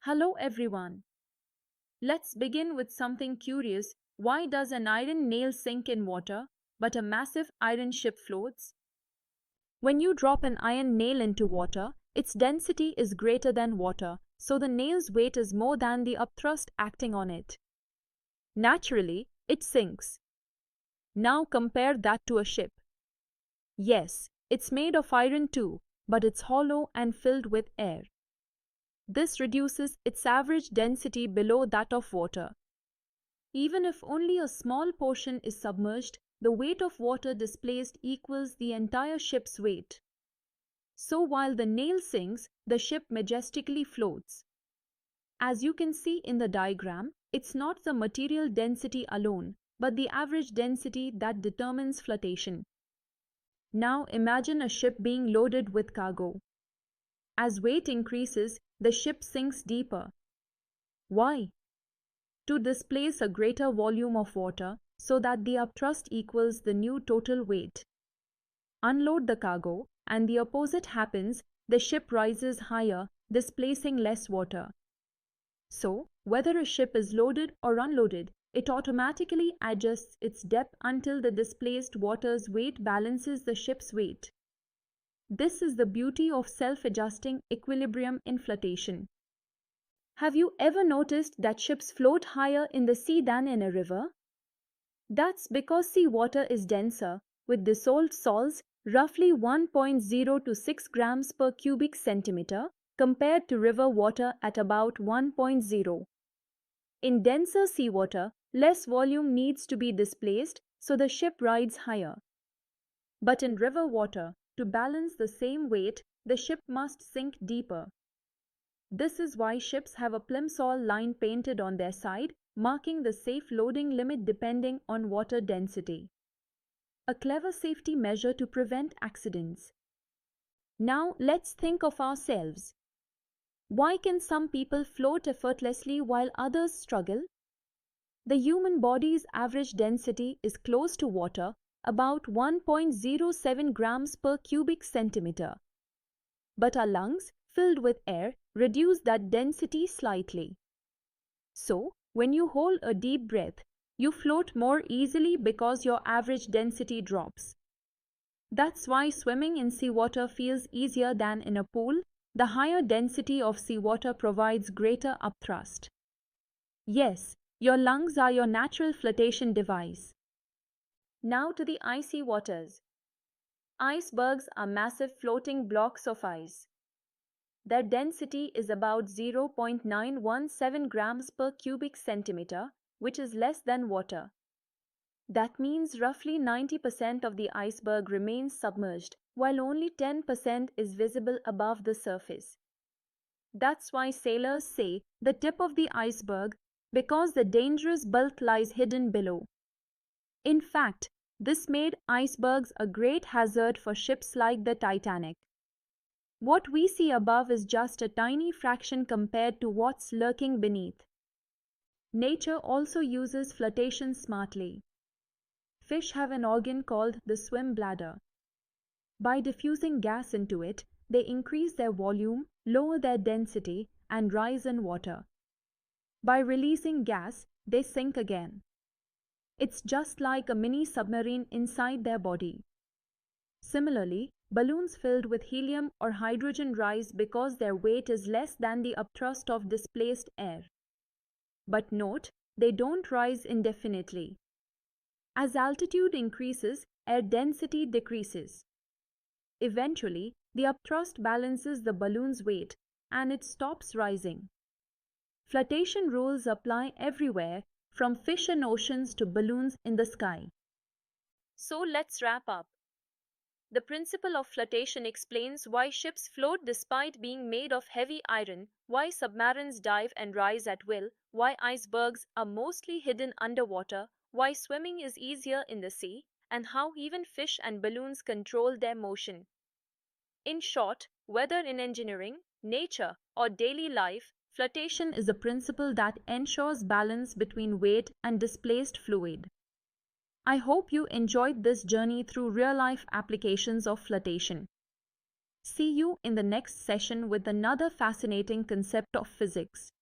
Hello everyone. Let's begin with something curious. Why does an iron nail sink in water, but a massive iron ship floats? When you drop an iron nail into water, its density is greater than water, so the nail's weight is more than the upthrust acting on it. Naturally, it sinks. Now compare that to a ship. Yes, it's made of iron too, but it's hollow and filled with air. This reduces its average density below that of water. Even if only a small portion is submerged, the weight of water displaced equals the entire ship's weight. So while the nail sinks, the ship majestically floats. As you can see in the diagram, it's not the material density alone, but the average density that determines flotation. Now imagine a ship being loaded with cargo. As weight increases, the ship sinks deeper. Why? To displace a greater volume of water so that the upthrust equals the new total weight. Unload the cargo, and the opposite happens, the ship rises higher, displacing less water. So, whether a ship is loaded or unloaded, it automatically adjusts its depth until the displaced water's weight balances the ship's weight. This is the beauty of self-adjusting equilibrium in flotation. Have you ever noticed that ships float higher in the sea than in a river? That's because seawater is denser, with dissolved salts roughly 1.0 to 6 grams per cubic centimeter, compared to river water at about 1.0. In denser seawater, less volume needs to be displaced, so the ship rides higher. But in river water, to balance the same weight, the ship must sink deeper. This is why ships have a Plimsoll line painted on their side, marking the safe loading limit depending on water density. A clever safety measure to prevent accidents. Now let's think of ourselves. Why can some people float effortlessly while others struggle? The human body's average density is close to water, about 1.07 grams per cubic centimeter. But our lungs, filled with air, reduce that density slightly. So, when you hold a deep breath, you float more easily because your average density drops. That's why swimming in seawater feels easier than in a pool. The higher density of seawater provides greater upthrust. Yes, your lungs are your natural flotation device. Now to the icy waters. Icebergs are massive floating blocks of ice. Their density is about 0.917 grams per cubic centimeter, which is less than water. That means roughly 90% of the iceberg remains submerged, while only 10% is visible above the surface. That's why sailors say the tip of the iceberg, because the dangerous bulk lies hidden below. In fact, this made icebergs a great hazard for ships like the Titanic. What we see above is just a tiny fraction compared to what's lurking beneath. Nature also uses flotation smartly. Fish have an organ called the swim bladder. By diffusing gas into it, they increase their volume, lower their density, and rise in water. By releasing gas, they sink again. It's just like a mini submarine inside their body. Similarly, balloons filled with helium or hydrogen rise because their weight is less than the upthrust of displaced air. But note, they don't rise indefinitely. As altitude increases, air density decreases. Eventually, the upthrust balances the balloon's weight, and it stops rising. Flotation rules apply everywhere, from fish in oceans to balloons in the sky. So let's wrap up. The principle of flotation explains why ships float despite being made of heavy iron, why submarines dive and rise at will, why icebergs are mostly hidden underwater, why swimming is easier in the sea, and how even fish and balloons control their motion. In short, whether in engineering, nature, or daily life, flotation is a principle that ensures balance between weight and displaced fluid. I hope you enjoyed this journey through real-life applications of flotation. See you in the next session with another fascinating concept of physics.